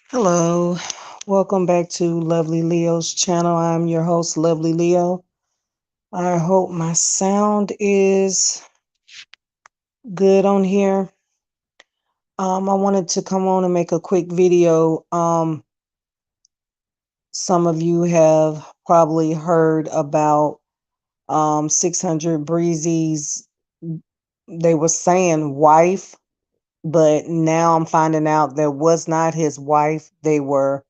Hello, welcome back to Lovely Leo's channel. I'm your host, Lovely Leo. I hope my sound is good on here. I wanted to come on and make a quick video. Some of you have probably heard about 600 Breezy's, they were saying wife, but now I'm finding out that was not his wife. They were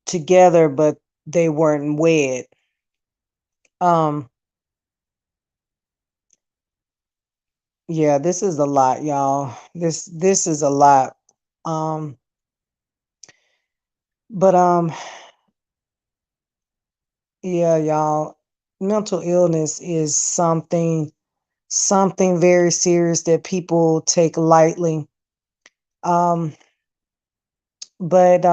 together, but they weren't wed. Um, Yeah, this is a lot, y'all. This is a lot. Um, but yeah, y'all, mental illness is something very serious that people take lightly. Um, but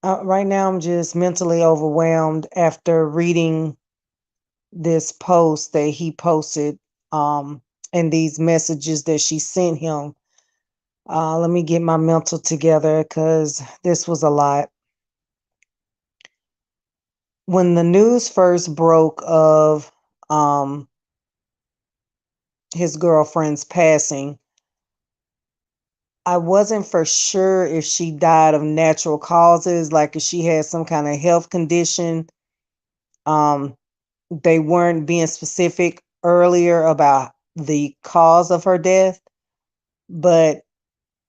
right now I'm just mentally overwhelmed after reading this post that he posted and these messages that she sent him. Let me get my mental together because this was a lot. When the news first broke of um his girlfriend's passing, I wasn't for sure if she died of natural causes, like if she had some kind of health condition. um they weren't being specific earlier about the cause of her death, but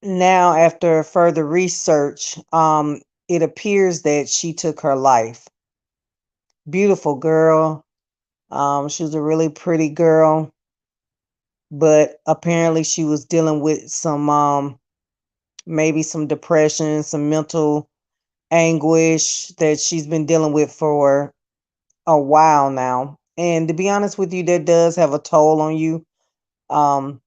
now after further research, it appears that she took her life. Beautiful girl. She was a really pretty girl, but apparently she was dealing with some maybe some depression, some mental anguish that she's been dealing with for a while now. And to be honest with you, that does have a toll on you. um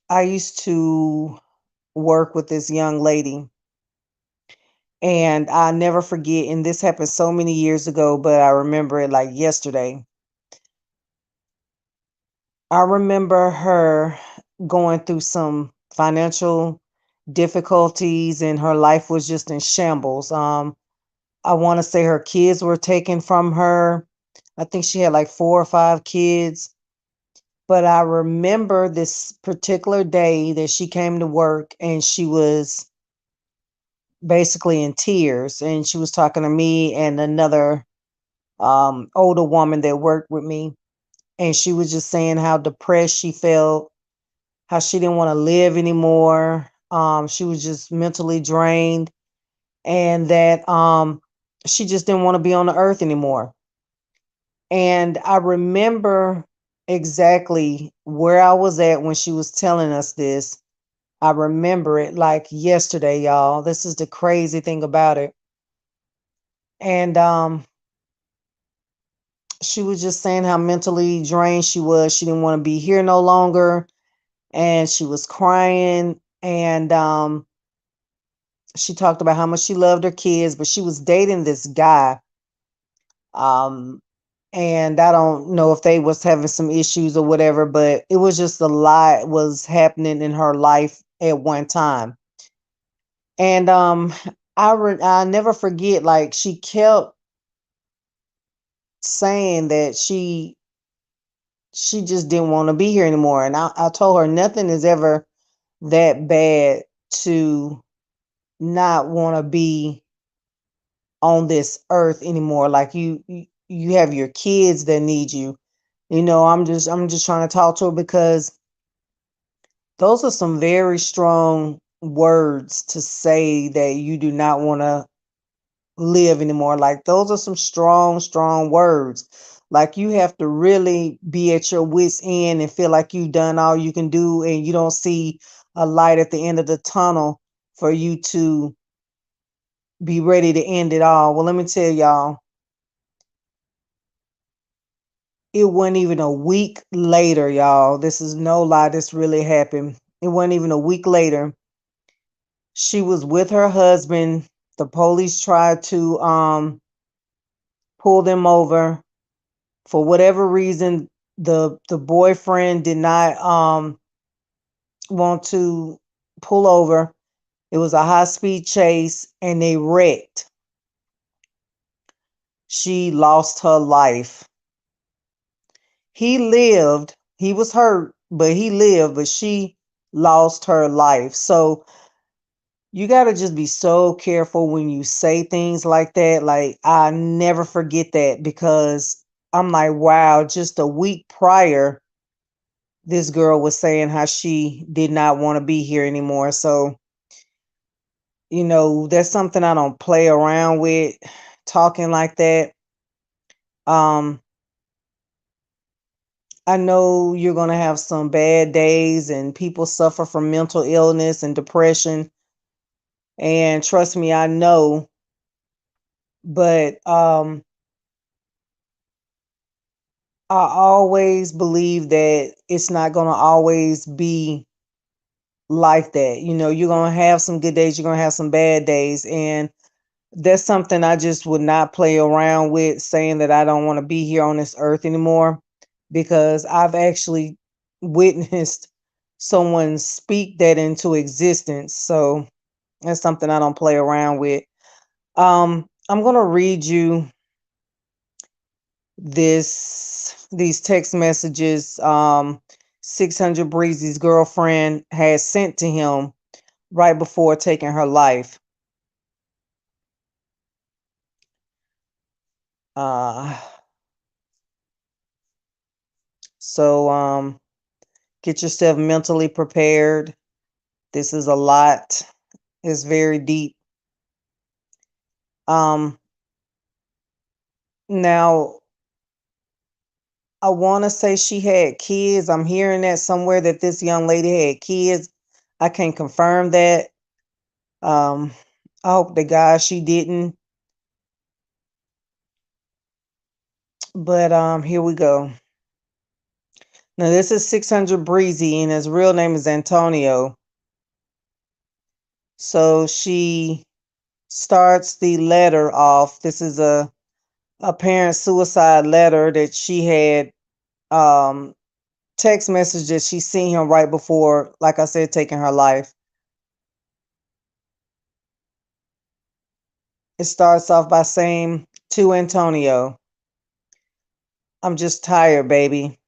I used to work with this young lady, and I never forget, and this happened so many years ago, but I remember it like yesterday. I remember her going through some financial difficulties and her life was just in shambles. I want to say her kids were taken from her. I think she had like 4 or 5 kids. But I remember this particular day that she came to work and she was basically in tears, and she was talking to me and another older woman that worked with me, and she was just saying how depressed she felt, how she didn't want to live anymore. She was just mentally drained, and that she just didn't want to be on the earth anymore. And I remember exactly where I was at when she was telling us this. I remember it like yesterday, y'all. This is the crazy thing about it. And she was just saying how mentally drained she was. She didn't want to be here no longer, and she was crying. And she talked about how much she loved her kids, but she was dating this guy. Um, and I don't know if they was having some issues or whatever, but it was just a lot was happening in her life at one time. And I never forget, like she kept saying that she just didn't want to be here anymore. And I told her nothing is ever that bad to not want to be on this earth anymore. Like you have your kids that need you. I'm just trying to talk to her because those are some very strong words to say that you do not want to live anymore. Like those are some strong words. Like you have to really be at your wits end and feel like you've done all you can do and you don't see a light at the end of the tunnel for you to be ready to end it all. Well, let me tell y'all, it wasn't even a week later, y'all. This is no lie, this really happened. It wasn't even a week later. She was with her husband. The police tried to pull them over. For whatever reason, the boyfriend did not want to. pull over. It was a high speed chase and they wrecked. She lost her life. He lived. He was hurt, but he lived, but she lost her life. So you got to just be so careful when you say things like that. Like, I never forget that because I'm like, wow, just a week prior, this girl was saying how she did not want to be here anymore. So, that's something I don't play around with, talking like that. Um, I know you're going to have some bad days and people suffer from mental illness and depression. And trust me, I know, but I always believe that it's not going to always be like that. You're going to have some good days, you're going to have some bad days. And that's something I just would not play around with, saying that I don't want to be here on this earth anymore, because I've actually witnessed someone speak that into existence. So that's something I don't play around with. I'm going to read you these text messages 600 Breezy's girlfriend had sent to him right before taking her life. uh so get yourself mentally prepared. This is a lot. It's very deep. um Now, I want to say she had kids. I'm hearing that somewhere, that this young lady had kids. I can't confirm that. um I hope to God she didn't. But here we go. Now, this is 600 Breezy, and his real name is Antonio. So she starts the letter off. This is a apparent suicide letter that she had, um text message that she seen him right before, like I said, taking her life. It starts off by saying, to Antonio, I'm just tired, baby.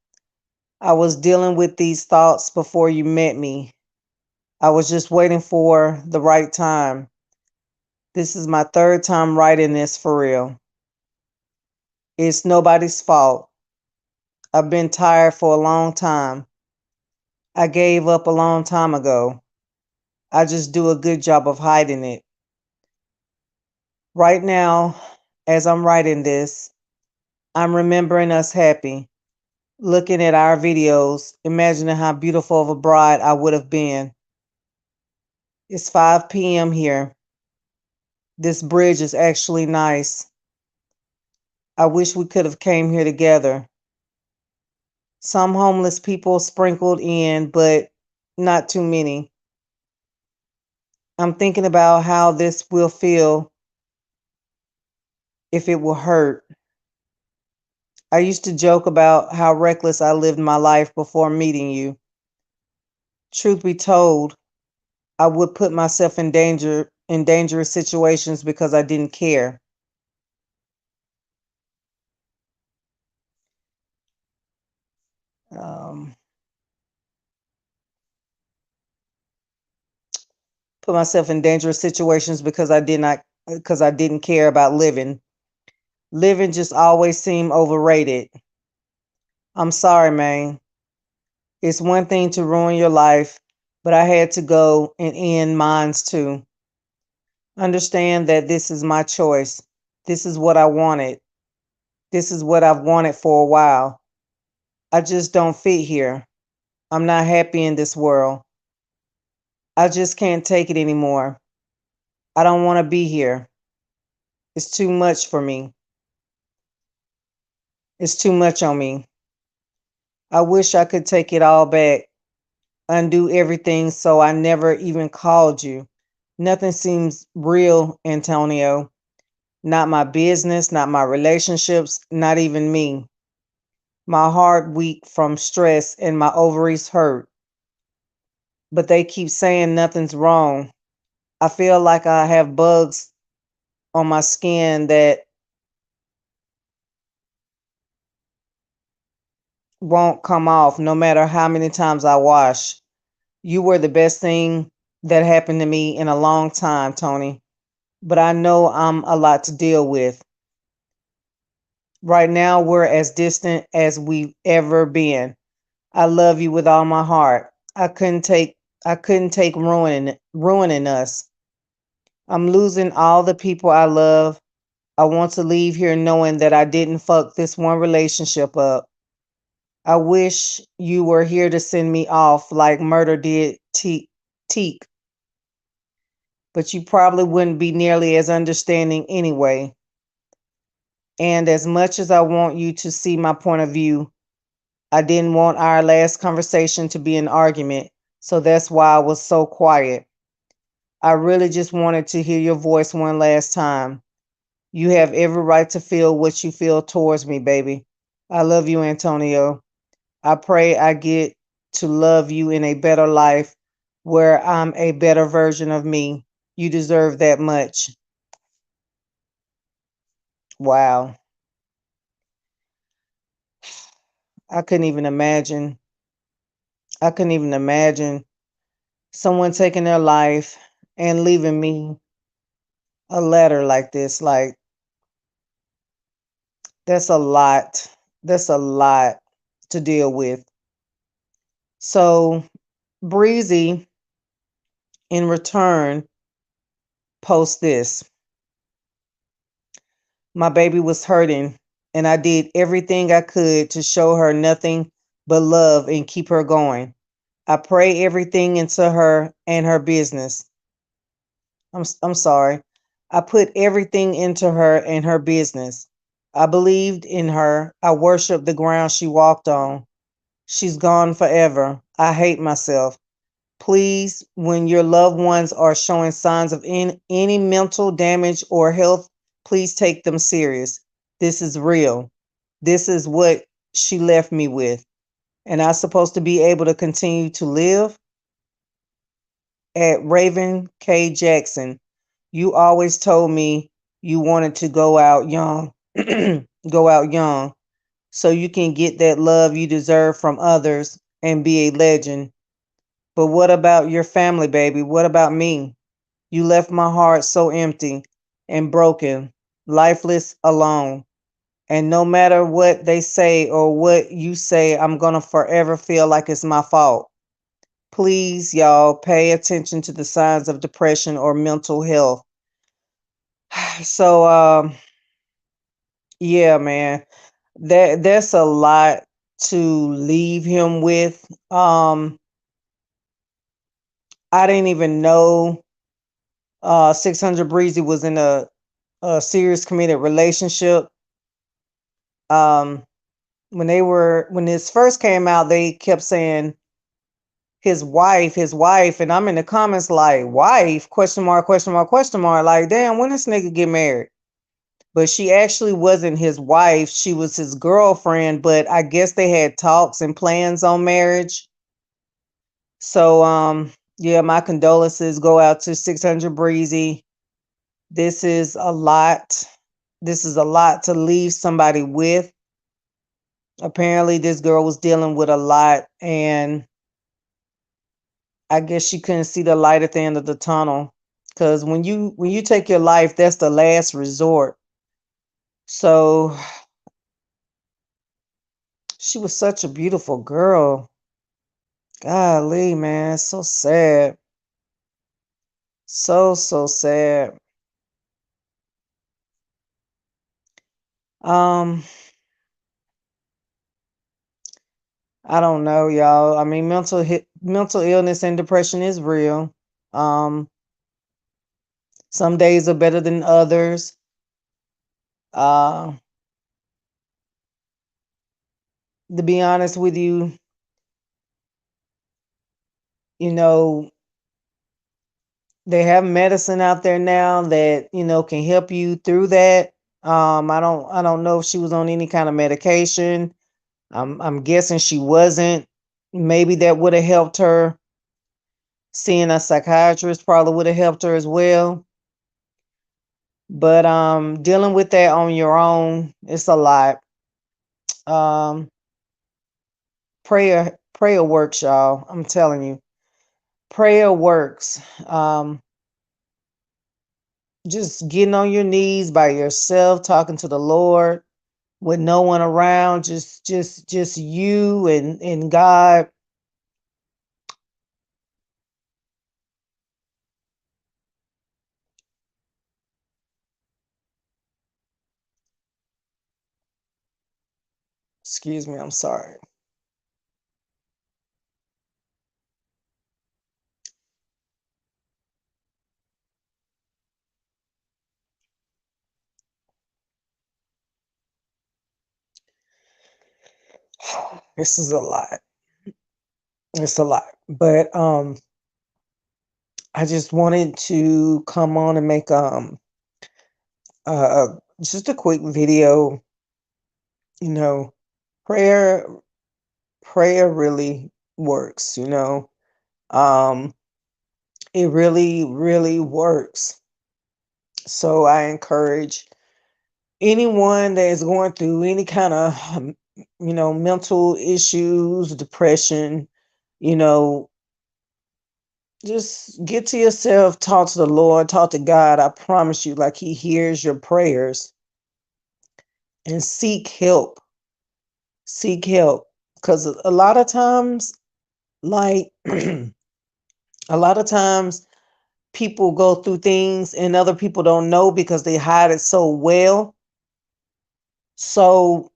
I was dealing with these thoughts before you met me. I was just waiting for the right time. This is my third time writing this for real. It's nobody's fault. I've been tired for a long time. I gave up a long time ago. I just do a good job of hiding it. Right now, as I'm writing this, I'm remembering us happy, looking at our videos, imagining how beautiful of a bride I would have been. It's 5 p.m. here. This bridge is actually nice. I wish we could have came here together. Some homeless people sprinkled in, but not too many. I'm thinking about how this will feel if it will hurt. I used to joke about how reckless I lived my life before meeting you. Truth be told, I would put myself in dangerous situations because I didn't care. Um, put myself in dangerous situations because I didn't care about living. Living just always seemed overrated. I'm sorry, man. It's one thing to ruin your life, but I had to go and end mine's too. Understand that this is my choice. This is what I wanted. This is what I've wanted for a while. I just don't fit here. I'm not happy in this world. I just can't take it anymore. I don't want to be here. It's too much for me. It's too much on me. I wish I could take it all back, undo everything so I never even called you. Nothing seems real, Antonio. Not my business, not my relationships, not even me. My heart weak from stress and my ovaries hurt. but they keep saying nothing's wrong. I feel like I have bugs on my skin that won't come off no matter how many times I wash. You were the best thing that happened to me in a long time, Tony. But I know I'm a lot to deal with. Right now, we're as distant as we've ever been. I love you with all my heart. I couldn't take ruining us. I'm losing all the people I love. I want to leave here knowing that I didn't fuck this one relationship up. I wish you were here to send me off like murder did Teak, but you probably wouldn't be nearly as understanding anyway. And as much as I want you to see my point of view, I didn't want our last conversation to be an argument, so that's why I was so quiet. I really just wanted to hear your voice one last time. You have every right to feel what you feel towards me, baby. I love you, Antonio. I pray I get to love you in a better life where I'm a better version of me. You deserve that much. Wow. I couldn't even imagine. I couldn't even imagine someone taking their life and leaving me a letter like this. Like, that's a lot. That's a lot to deal with. So, Breezy, in return, posts this. My baby was hurting, and I did everything I could to show her nothing but love and keep her going. I pray everything into her and her business. I'm sorry. I put everything into her and her business. I believed in her. I worshiped the ground she walked on. She's gone forever. I hate myself. Please, when your loved ones are showing signs of any mental damage or health, please take them serious. This is real. This is what she left me with. And I'm supposed to be able to continue to live. At Raven K. Jackson, you always told me you wanted to go out young, go out young, so you can get that love you deserve from others and be a legend. But what about your family, baby? What about me? You left my heart so empty and broken, lifeless, alone. And no matter what they say or what you say, I'm going to forever feel like it's my fault. Please, y'all, pay attention to the signs of depression or mental health. So, yeah, man, that's a lot to leave him with. I didn't even know 600 Breezy was in a serious committed relationship. Um, when this first came out, they kept saying his wife, and I'm in the comments like, wife, question mark, question mark, question mark. Like, damn, when this nigga get married? But she actually wasn't his wife. She was his girlfriend, but I guess they had talks and plans on marriage. So, yeah, my condolences go out to 600 Breezy. This is a lot. This is a lot to leave somebody with. Apparently, this girl was dealing with a lot, and I guess she couldn't see the light at the end of the tunnel. Because when you take your life, that's the last resort. So she was such a beautiful girl. Golly, man, so sad. So sad. Um, I don't know, y'all. I mean, mental illness and depression is real. Um, some days are better than others. Uh, to be honest with you, you know, they have medicine out there now that, can help you through that. I don't know if she was on any kind of medication. I'm guessing she wasn't. Maybe that would have helped her. Seeing a psychiatrist probably would have helped her as well. But dealing with that on your own, it's a lot. Um prayer works, y'all. I'm telling you. Prayer works. Just getting on your knees by yourself, talking to the Lord with no one around, just you and God. Excuse me, I'm sorry. This is a lot. It's a lot. But I just wanted to come on and make just a quick video, you know. Prayer prayer really works, you know. Um it really works. So I encourage anyone that is going through any kind of mental issues, depression, you know, just get to yourself, talk to the Lord, talk to God. I promise you, like, He hears your prayers. And seek help. Seek help. Because a lot of times, like, a lot of times people go through things and other people don't know because they hide it so well. So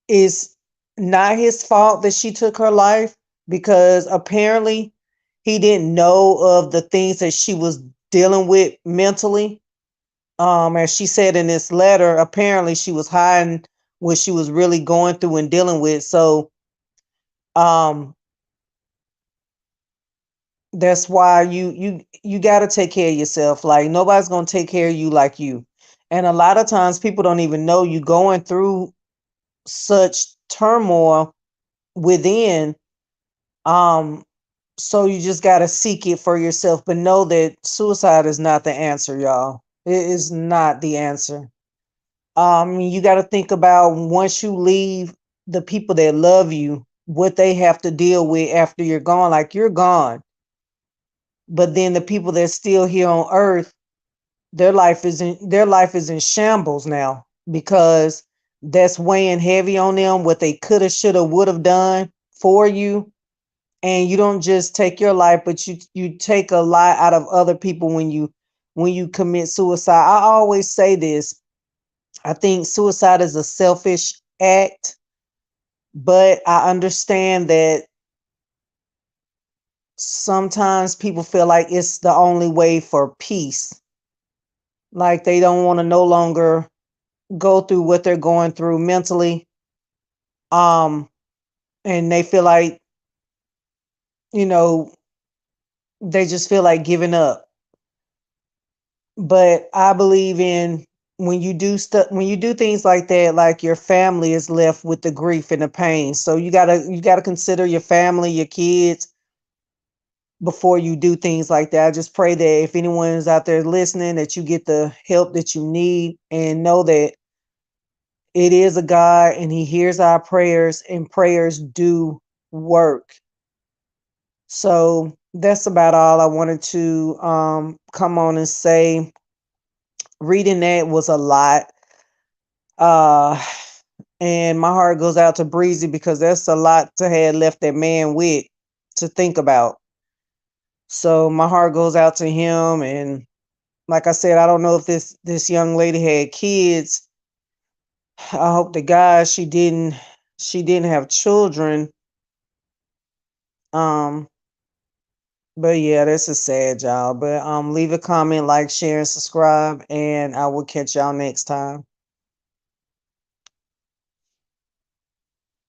it's not his fault that she took her life, because apparently he didn't know of the things that she was dealing with mentally. As she said in this letter, apparently she was hiding what she was really going through and dealing with. So um that's why you got to take care of yourself. Like, nobody's going to take care of you like you. And a lot of times people don't even know you going through such turmoil within. um so you just got to seek it for yourself, but know that suicide is not the answer, y'all. It is not the answer. You got to think about, once you leave, the people that love you, what they have to deal with after you're gone. Like, you're gone, but then the people that's still here on earth, their life is in shambles now, because that's weighing heavy on them, what they coulda, shoulda, would have done for you. And you don't just take your life, but you take a lot out of other people when you commit suicide. I always say this. I think suicide is a selfish act, but I understand that sometimes people feel like it's the only way for peace. Like, they don't want to no longer go through what they're going through mentally. Um, and they feel like, you know, they just feel like giving up. But I believe in, when you do things like that, like, your family is left with the grief and the pain. So you gotta consider your family, your kids, before you do things like that. I just pray that if anyone's out there listening, that you get the help that you need, and know that it is a God and He hears our prayers, and prayers do work. So that's about all I wanted to come on and say. Reading that was a lot. Uh and my heart goes out to Breezy, because that's a lot to have left that man with, to think about. So my heart goes out to him. And like I said, I don't know if this young lady had kids. I hope to God she didn't have children. Um but yeah, this is sad, y'all. But leave a comment, like, share, and subscribe, and I will catch y'all next time.